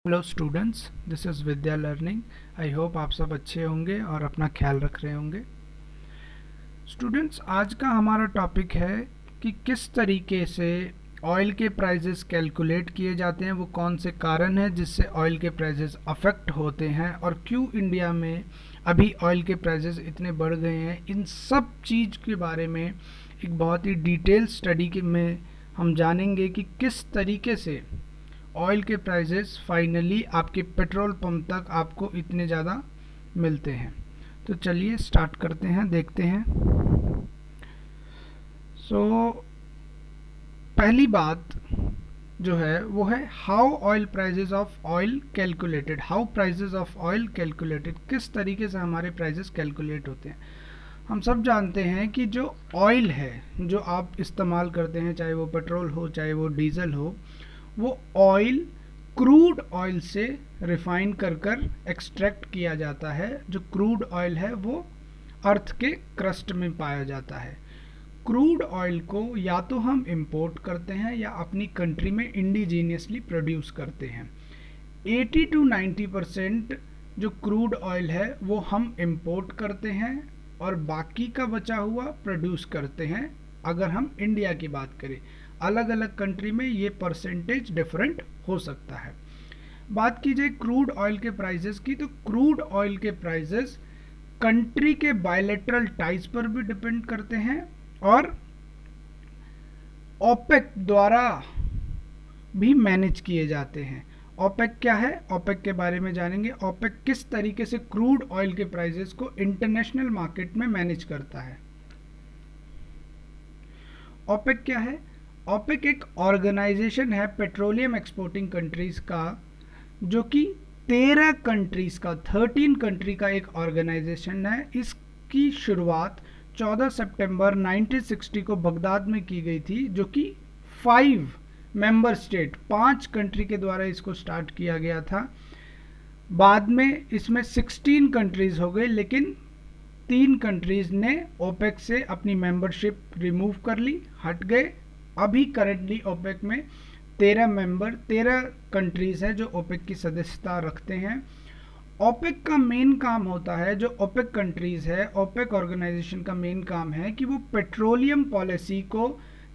Hello students, this is Vidya learning. I hope आप सब अच्छे होंगे और अपना ख्याल रख रहे होंगे। स्टूडेंट्स, आज का हमारा टॉपिक है कि किस तरीके से ऑयल के प्राइसेस कैलकुलेट किए जाते हैं, वो कौन से कारण हैं जिससे ऑयल के प्राइसेस अफेक्ट होते हैं और क्यों इंडिया में अभी ऑयल के प्राइसेस इतने बढ़ गए हैं। इन सब चीज़ के बारे में एक बहुत ही डिटेल स्टडी में हम जानेंगे कि किस तरीके से ऑयल के प्राइसेस फाइनली आपके पेट्रोल पंप तक आपको इतने ज़्यादा मिलते हैं। तो चलिए स्टार्ट करते हैं, देखते हैं। पहली बात जो है वो है how oil prices of oil calculated. How prices of oil calculated, किस तरीके से हमारे प्राइसेस कैलकुलेट होते हैं। हम सब जानते हैं कि जो ऑयल है जो आप इस्तेमाल करते हैं, चाहे वो पेट्रोल हो चाहे वो डीजल हो, वो ऑयल क्रूड ऑयल से रिफाइन कर एक्सट्रैक्ट किया जाता है। जो क्रूड ऑयल है वो अर्थ के क्रस्ट में पाया जाता है। क्रूड ऑयल को या तो हम इंपोर्ट करते हैं या अपनी कंट्री में इंडिजीनियसली प्रोड्यूस करते हैं। 80 to 90% जो क्रूड ऑयल है वो हम इंपोर्ट करते हैं और बाकी का बचा हुआ प्रोड्यूस करते हैं। अगर हम इंडिया की बात करें, अलग अलग कंट्री में ये परसेंटेज डिफरेंट हो सकता है। बात की जाए क्रूड ऑयल के प्राइसेस की, तो क्रूड ऑयल के प्राइसेस कंट्री के बायलैटरल टाइज पर भी डिपेंड करते हैं और ओपेक द्वारा भी मैनेज किए जाते हैं। ओपेक क्या है, ओपेक के बारे में जानेंगे। ओपेक किस तरीके से क्रूड ऑयल के प्राइसेस को इंटरनेशनल मार्केट में मैनेज करता है। ओपेक क्या है? ओपेक एक ऑर्गेनाइजेशन है पेट्रोलियम एक्सपोर्टिंग कंट्रीज का, जो कि 13 कंट्रीज का 13 कंट्री का एक ऑर्गेनाइजेशन है। इसकी शुरुआत 14 सितंबर 1960 को बगदाद में की गई थी, जो कि 5 मेंबर स्टेट 5 कंट्री के द्वारा इसको स्टार्ट किया गया था। बाद में इसमें 16 कंट्रीज हो गए, लेकिन 3 कंट्रीज ने ओपेक से अपनी मेंबरशिप रिमूव कर ली, हट गए। अभी करेंटली ओपेक में 13 कंट्रीज हैं जो ओपेक की सदस्यता रखते हैं। ओपेक का मेन काम होता है, जो ओपेक कंट्रीज है, ओपेक ऑर्गेनाइजेशन का मेन काम है कि वो पेट्रोलियम पॉलिसी को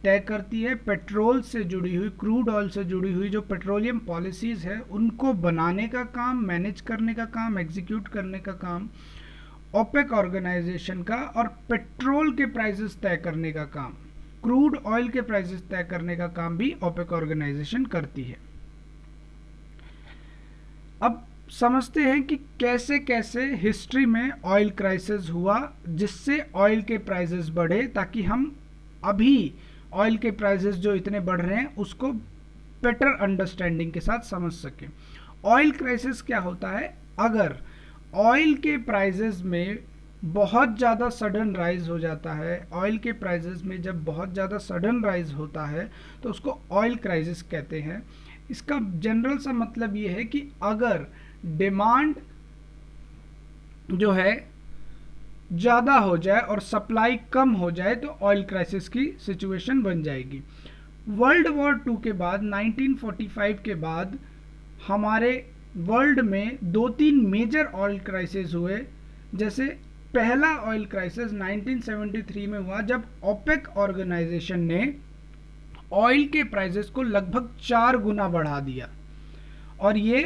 तय करती है। पेट्रोल से जुड़ी हुई, क्रूड ऑयल से जुड़ी हुई जो पेट्रोलियम पॉलिसीज है उनको बनाने का काम, मैनेज करने का काम, एग्जीक्यूट करने का काम ओपेक ऑर्गेनाइजेशन का, और पेट्रोल के प्राइसेस तय करने का काम, क्रूड ऑयल के प्राइसेस तय करने का काम भी ओपेक ऑर्गेनाइजेशन करती है। अब समझते हैं कि कैसे कैसे हिस्ट्री में ऑयल क्राइसिस हुआ जिससे ऑयल के प्राइसेस बढ़े, ताकि हम अभी ऑयल के प्राइसेस जो इतने बढ़ रहे हैं उसको बेटर अंडरस्टैंडिंग के साथ समझ सकें। ऑयल क्राइसिस क्या होता है? अगर ऑयल के प्राइसेस में बहुत ज़्यादा सडन राइज हो जाता है, ऑयल के प्राइसेस में जब बहुत ज़्यादा सडन राइज होता है तो उसको ऑयल क्राइसिस कहते हैं। इसका जनरल सा मतलब ये है कि अगर डिमांड जो है ज़्यादा हो जाए और सप्लाई कम हो जाए तो ऑयल क्राइसिस की सिचुएशन बन जाएगी। वर्ल्ड वॉर 2 के बाद, 1945 के बाद हमारे वर्ल्ड में 2-3 मेजर ऑयल क्राइसिस हुए। जैसे पहला ऑयल क्राइसिस 1973 में हुआ, जब ओपेक ऑर्गेनाइजेशन ने ऑयल के प्राइसेस को लगभग 4 गुना बढ़ा दिया और ये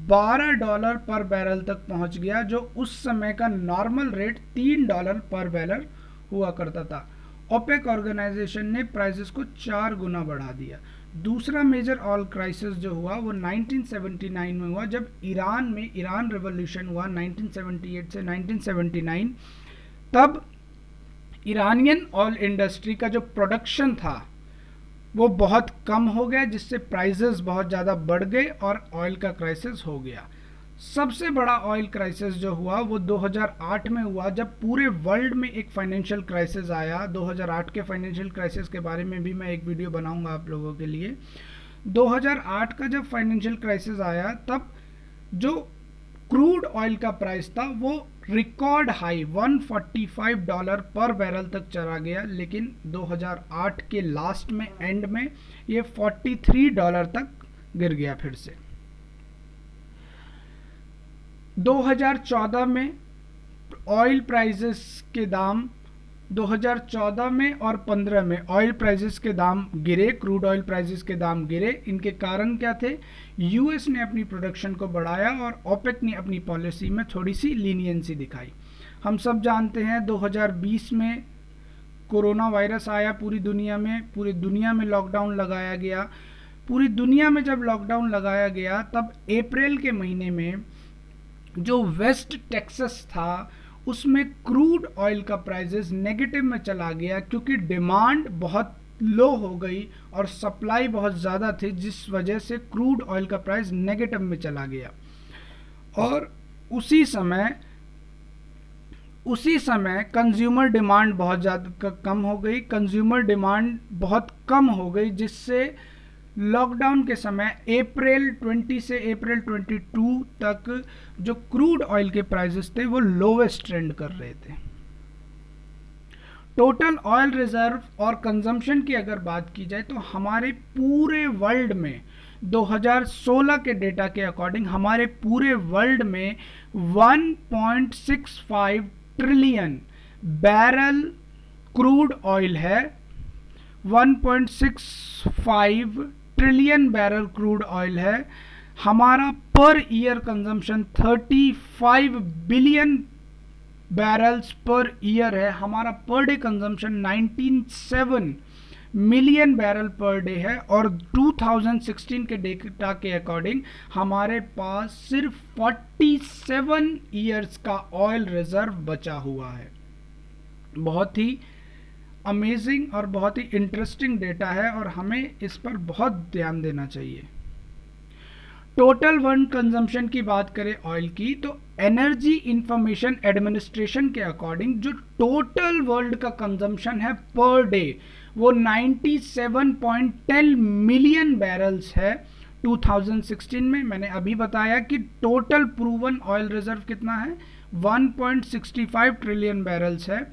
$12 पर बैरल तक पहुंच गया, जो उस समय का नॉर्मल रेट $3 पर बैरल हुआ करता था। ओपेक ऑर्गेनाइजेशन ने प्राइसेस को 4 गुना बढ़ा दिया। दूसरा मेजर ऑयल क्राइसिस जो हुआ वो 1979 में हुआ, जब ईरान में ईरान रिवॉल्यूशन हुआ 1978 से 1979। तब ईरानियन ऑयल इंडस्ट्री का जो प्रोडक्शन था वो बहुत कम हो गया, जिससे प्राइसेस बहुत ज़्यादा बढ़ गए और ऑयल का क्राइसिस हो गया। सबसे बड़ा ऑयल क्राइसिस जो हुआ वो 2008 में हुआ, जब पूरे वर्ल्ड में एक फाइनेंशियल क्राइसिस आया। 2008 के फाइनेंशियल क्राइसिस के बारे में भी मैं एक वीडियो बनाऊंगा आप लोगों के लिए। 2008 का जब फाइनेंशियल क्राइसिस आया, तब जो क्रूड ऑयल का प्राइस था वो रिकॉर्ड हाई $145 पर बैरल तक चला गया, लेकिन 2008 के लास्ट में, एंड में, ये $43 तक गिर गया फिर से। 2014 में ऑयल प्राइसेस के दाम 2014 में और 15 में ऑयल प्राइसेस के दाम गिरे, क्रूड ऑयल प्राइसेस के दाम गिरे। इनके कारण क्या थे? यूएस ने अपनी प्रोडक्शन को बढ़ाया और ओपेक ने अपनी पॉलिसी में थोड़ी सी लीनियंसी दिखाई। हम सब जानते हैं 2020 में कोरोना वायरस आया पूरी दुनिया में लॉकडाउन लगाया गया। पूरी दुनिया में जब लॉकडाउन लगाया गया तब अप्रैल के महीने में जो वेस्ट टेक्सास था उसमें क्रूड ऑयल का प्राइसेस नेगेटिव में चला गया, क्योंकि डिमांड बहुत लो हो गई और सप्लाई बहुत ज़्यादा थी, जिस वजह से क्रूड ऑयल का प्राइस नेगेटिव में चला गया। और उसी समय कंज्यूमर डिमांड बहुत ज़्यादा कम हो गई, जिससे लॉकडाउन के समय अप्रैल 20 से अप्रैल 22 तक जो क्रूड ऑयल के प्राइसेस थे वो लोवेस्ट ट्रेंड कर रहे थे। टोटल ऑयल रिजर्व और कंजम्पशन की अगर बात की जाए तो हमारे पूरे वर्ल्ड में 2016 के डेटा के अकॉर्डिंग हमारे पूरे वर्ल्ड में 1.65 ट्रिलियन बैरल क्रूड ऑयल है। 1.65 ट्रिलियन बैरल क्रूड ऑयल है। हमारा per year consumption 35 billion barrels per year है। हमारा per day consumption 97 million barrel per day है। और 2016 के डेटा के अकॉर्डिंग हमारे पास सिर्फ 47 ईयर्स का ऑयल रिजर्व बचा हुआ है। बहुत ही अमेजिंग और बहुत ही इंटरेस्टिंग डेटा है और हमें इस पर बहुत ध्यान देना चाहिए। टोटल वर्ल्ड कंजम्पशन की बात करें ऑयल की तो एनर्जी इंफॉर्मेशन एडमिनिस्ट्रेशन के अकॉर्डिंग जो टोटल वर्ल्ड का कंजम्पशन है पर डे वो 97.10 मिलियन बैरल्स है 2016 में। मैंने अभी बताया कि टोटल प्रूवन ऑयल रिजर्व कितना है 1.65 ट्रिलियन बैरल्स है।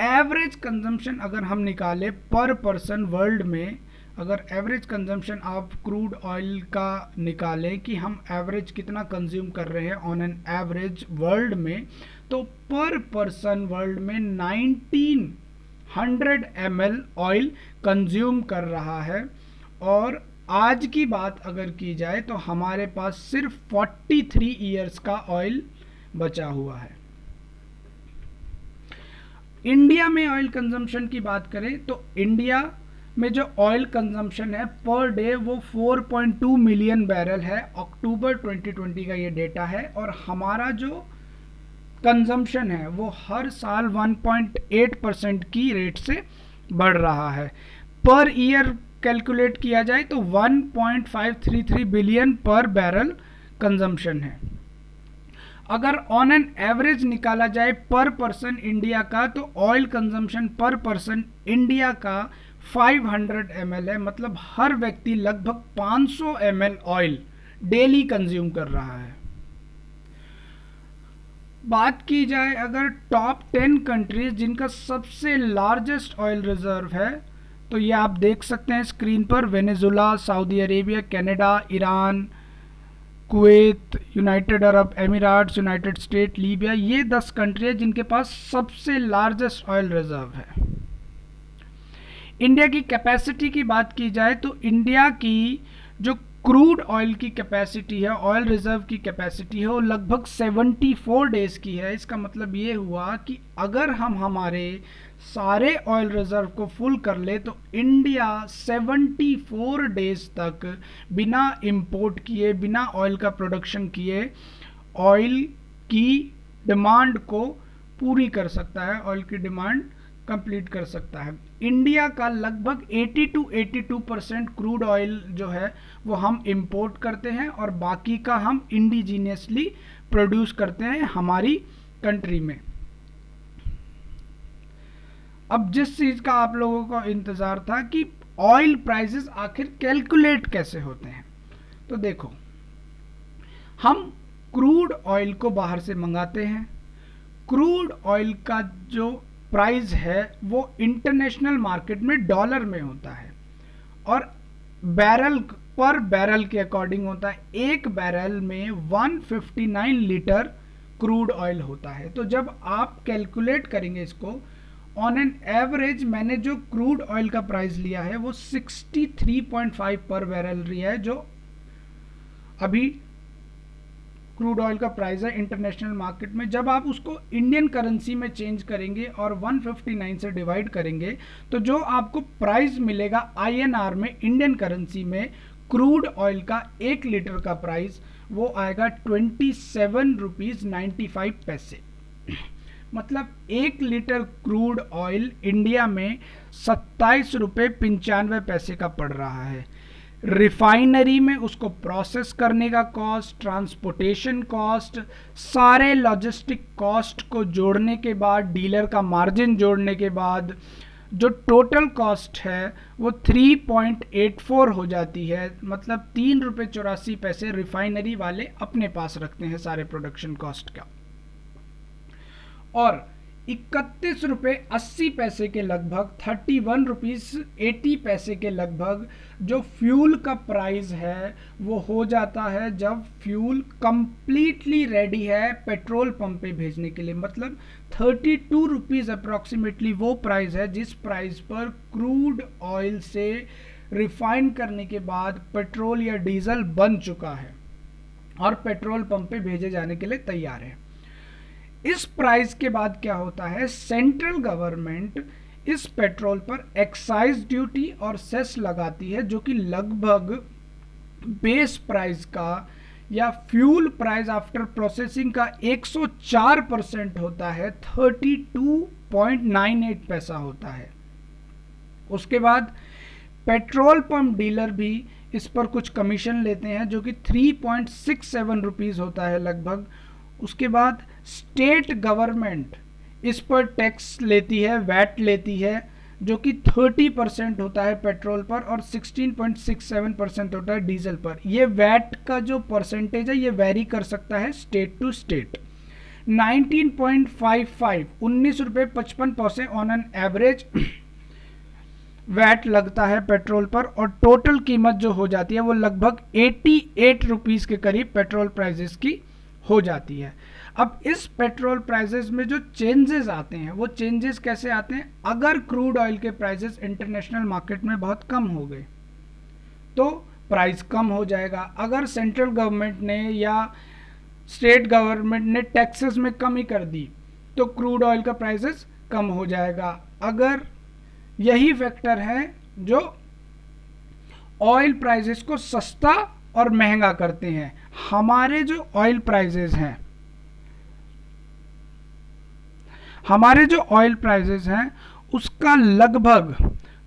एवरेज कंजम्पशन अगर हम निकालें पर पर्सन वर्ल्ड में, अगर एवरेज कंजम्पशन आप क्रूड ऑयल का निकालें कि हम एवरेज कितना कंज्यूम कर रहे हैं ऑन एन एवरेज वर्ल्ड में, तो पर पर्सन वर्ल्ड में 1900 ml ऑयल कंज्यूम कर रहा है। और आज की बात अगर की जाए तो हमारे पास सिर्फ 43 ईयर्स का ऑयल बचा हुआ है। इंडिया में ऑयल कंजम्पशन की बात करें तो इंडिया में जो ऑयल कंजम्पशन है पर डे वो 4.2 मिलियन बैरल है। अक्टूबर 2020 का ये डेटा है। और हमारा जो कंजम्पशन है वो हर साल 1.8% की रेट से बढ़ रहा है। पर ईयर कैलकुलेट किया जाए तो 1.533 बिलियन पर बैरल कंजम्पशन है। अगर ऑन एन एवरेज निकाला जाए पर पर्सन इंडिया का तो ऑयल कंजम्पशन पर पर्सन इंडिया का 500 ml है। मतलब हर व्यक्ति लगभग 500 ml ऑयल डेली कंज्यूम कर रहा है। बात की जाए अगर टॉप 10 कंट्रीज जिनका सबसे लार्जेस्ट ऑयल रिजर्व है तो ये आप देख सकते हैं स्क्रीन पर। Venezuela, Saudi Arabia, Canada, Iran, Kuwait, United Arab Emirates, United state, Libya, ये 10 कंट्री है जिनके पास सबसे लार्जेस्ट ऑयल रिजर्व है। इंडिया की कैपेसिटी की बात की जाए तो इंडिया की जो क्रूड ऑयल की कैपेसिटी है, ऑयल रिजर्व की कैपेसिटी है, वो लगभग 74 डेज की है। इसका मतलब ये हुआ कि अगर हम हमारे सारे ऑयल रिजर्व को फुल कर ले तो इंडिया 74 डेज तक बिना इंपोर्ट किए, बिना ऑयल का प्रोडक्शन किए ऑयल की डिमांड को पूरी कर सकता है, ऑयल की डिमांड कंप्लीट कर सकता है। इंडिया का लगभग 82% क्रूड ऑयल जो है वो हम इंपोर्ट करते हैं और बाकी का हम इंडिजीनियसली प्रोड्यूस करते हैं हमारी कंट्री में। अब जिस चीज का आप लोगों को इंतजार था कि ऑयल प्राइसेस आखिर कैलकुलेट कैसे होते हैं, तो देखो हम क्रूड ऑयल को बाहर से मंगाते हैं। क्रूड ऑयल का जो प्राइस है वो इंटरनेशनल मार्केट में डॉलर में होता है और बैरल पर बैरल के अकॉर्डिंग होता है। एक बैरल में 159 लीटर क्रूड ऑयल होता है। तो जब आप कैलकुलेट करेंगे इसको ऑन एन एवरेज, मैंने जो क्रूड ऑयल का प्राइस लिया है वो 63.5 पर बैरल लिया है, जो अभी क्रूड ऑयल का प्राइस है इंटरनेशनल मार्केट में। जब आप उसको इंडियन करेंसी में चेंज करेंगे और 159 से डिवाइड करेंगे तो जो आपको प्राइस मिलेगा INR में, इंडियन करेंसी में, क्रूड ऑयल का 1 लीटर का प्राइस वो आएगा 27 रुपीज 95 पैसे। मतलब 1 लीटर क्रूड ऑयल इंडिया में 27 रुपये 95 पैसे का पड़ रहा है। रिफाइनरी में उसको प्रोसेस करने का कॉस्ट, ट्रांसपोर्टेशन कॉस्ट, सारे लॉजिस्टिक कॉस्ट को जोड़ने के बाद, डीलर का मार्जिन जोड़ने के बाद जो टोटल कॉस्ट है वो 3.84 हो जाती है। मतलब 3 रुपये 84 पैसे रिफाइनरी वाले अपने पास रखते हैं सारे प्रोडक्शन कॉस्ट का, और 31 रुपये 80 पैसे के लगभग, 31 रुपीज 80 पैसे के लगभग जो फ्यूल का प्राइस है वो हो जाता है जब फ्यूल कंप्लीटली रेडी है पेट्रोल पंप पे भेजने के लिए। मतलब 32 रुपीज अप्रॉक्सीमेटली वो प्राइस है जिस प्राइस पर क्रूड ऑयल से रिफाइन करने के बाद पेट्रोल या डीजल बन चुका है और पेट्रोल पंप पे भेजे जाने के लिए तैयार है। इस प्राइस के बाद क्या होता है, सेंट्रल गवर्नमेंट इस पेट्रोल पर एक्साइज ड्यूटी और सेस लगाती है, जो कि लगभग बेस प्राइस का या फ्यूल प्राइस आफ्टर प्रोसेसिंग का 104% होता है, 32.98 पैसा होता है। उसके बाद पेट्रोल पंप डीलर भी इस पर कुछ कमीशन लेते हैं जो कि 3.67 रुपीज़ होता है लगभग। उसके बाद स्टेट गवर्नमेंट इस पर टैक्स लेती है, वैट लेती है, जो कि 30% होता है पेट्रोल पर और 16.67% होता है डीजल पर। ये वैट का जो परसेंटेज है ये वेरी कर सकता है स्टेट टू स्टेट। 19.55 19 रुपये 55 पैसे ऑन एन एवरेज वैट लगता है पेट्रोल पर, और टोटल कीमत जो हो जाती है वो लगभग 88 रुपीज़ के करीब पेट्रोल प्राइजेस की हो जाती है। अब इस पेट्रोल प्राइसेस में जो चेंजेस आते हैं वो चेंजेस कैसे आते हैं, अगर क्रूड ऑयल के प्राइसेस इंटरनेशनल मार्केट में बहुत कम हो गए तो प्राइस कम हो जाएगा। अगर सेंट्रल गवर्नमेंट ने या स्टेट गवर्नमेंट ने टैक्सेस में कमी कर दी तो क्रूड ऑयल का प्राइसेस कम हो जाएगा। अगर यही फैक्टर है जो ऑयल प्राइसेस को सस्ता और महंगा करते हैं। हमारे जो ऑयल प्राइसेस हैं उसका लगभग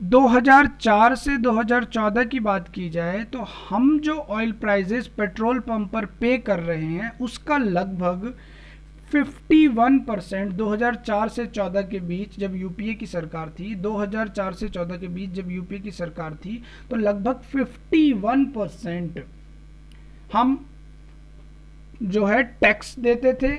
2004 से 2014 की बात की जाए तो हम जो ऑयल प्राइसेस पेट्रोल पंप पर पे कर रहे हैं उसका लगभग 51% 2004 से 14 के बीच जब यूपीए की सरकार थी, 2004 से 14 के बीच जब यूपीए की सरकार थी तो लगभग 51% हम जो है टैक्स देते थे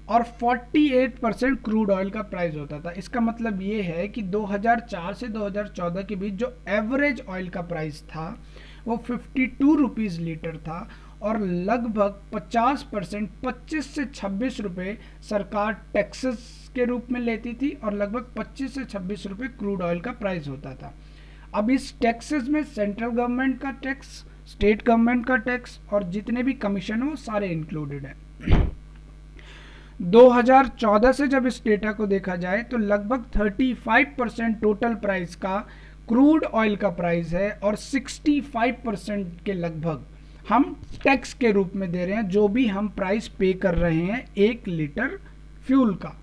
और 48% क्रूड ऑयल का प्राइस होता था। इसका मतलब ये है कि 2004 से 2014 के बीच जो एवरेज ऑयल का प्राइस था वो 52 रुपीज़ लीटर था और लगभग 50% 25 से 26 रुपये सरकार टैक्सेस के रूप में लेती थी और लगभग 25 से 26 रुपये क्रूड ऑयल का प्राइस होता था। अब इस टैक्सेस में सेंट्रल गवर्नमेंट का टैक्स, स्टेट गवर्नमेंट का टैक्स और जितने भी कमीशन हो सारे इंक्लूडेड है। 2014 से जब इस डेटा को देखा जाए तो लगभग 35% टोटल प्राइस का क्रूड ऑयल का प्राइस है और 65% के लगभग हम टैक्स के रूप में दे रहे हैं, जो भी हम प्राइस पे कर रहे हैं 1 लीटर फ्यूल का।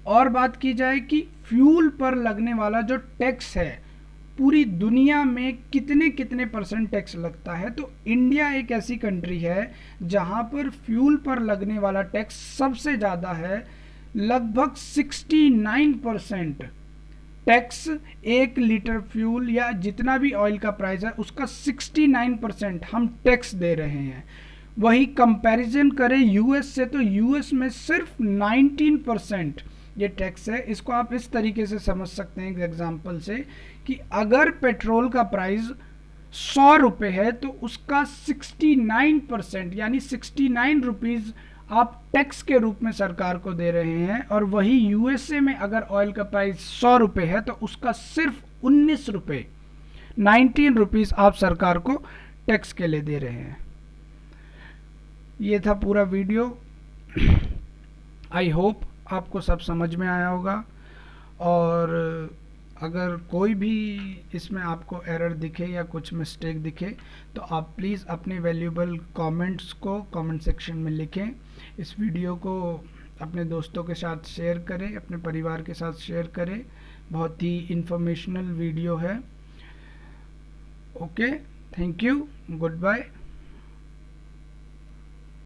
और बात की जाए कि फ्यूल पर लगने वाला जो टैक्स है पूरी दुनिया में कितने कितने परसेंट टैक्स लगता है, तो इंडिया एक ऐसी कंट्री है जहां पर फ्यूल पर लगने वाला टैक्स सबसे ज़्यादा है। लगभग 69% टैक्स 1 लीटर फ्यूल या जितना भी ऑयल का प्राइस है उसका 69% हम टैक्स दे रहे हैं। वही कंपैरिजन करें यूएस से तो यूएस में सिर्फ 19% ये टैक्स है। इसको आप इस तरीके से समझ सकते हैं एक एग्जांपल से कि अगर पेट्रोल का प्राइस 100 रुपये है तो उसका 69% यानी 69 रुपीज़ आप टैक्स के रूप में सरकार को दे रहे हैं। और वही यूएसए में अगर ऑयल का प्राइस 100 रुपये है तो उसका सिर्फ 19 रुपये 19 रुपीज़ आप सरकार को टैक्स के लिए दे रहे हैं। ये था पूरा वीडियो। आई होप आपको सब समझ में आया होगा, और अगर कोई भी इसमें आपको एरर दिखे या कुछ मिस्टेक दिखे तो आप प्लीज़ अपने वैल्यूएबल कमेंट्स को कमेंट सेक्शन में लिखें। इस वीडियो को अपने दोस्तों के साथ शेयर करें, अपने परिवार के साथ शेयर करें। बहुत ही इंफॉर्मेशनल वीडियो है। Okay, thank you, good bye.